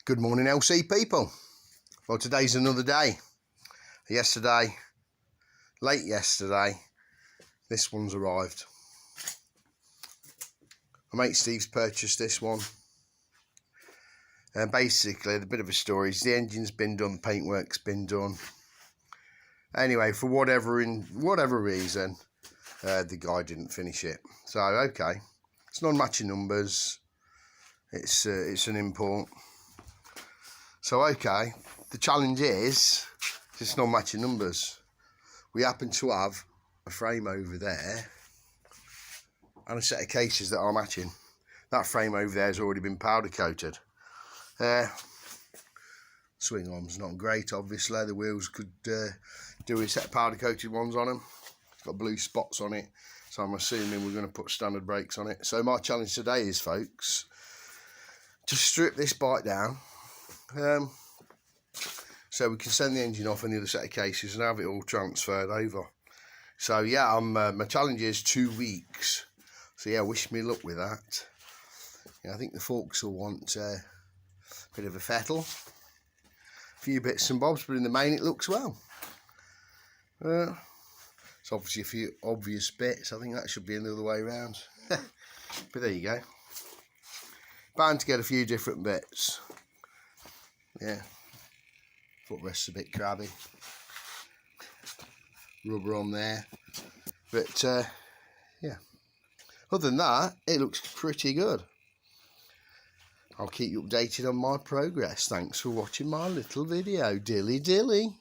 Good morning, LC people. Well, today's another day. Late yesterday, this one's arrived. My mate Steve's purchased this one. And basically, a bit of a story is the engine's been done, the paintwork's been done. Anyway, for whatever reason, the guy didn't finish it. So, okay, it's non-matching numbers. It's an import. So, okay, the challenge is, it's non-matching numbers. We happen to have a frame over there and a set of cases that are matching. That frame over there has already been powder coated. Swing arm's not great, obviously. The wheels could do a set of powder coated ones on them. It's got blue spots on it, so I'm assuming we're going to put standard brakes on it. So my challenge today is, folks, to strip this bike down, so we can send the engine off and the other set of cases and have it all transferred over. So yeah, my challenge is 2 weeks. So yeah, wish me luck with that. Yeah, I think the forks will want a bit of a fettle, a few bits and bobs, but in the main it looks well. It's obviously a few obvious bits. I think that should be the other way around. But there you go. Bound to get a few different bits. Yeah. Footrest's a bit crabby. Rubber on there. But yeah. Other than that, it looks pretty good. I'll keep you updated on my progress. Thanks for watching my little video. Dilly dilly.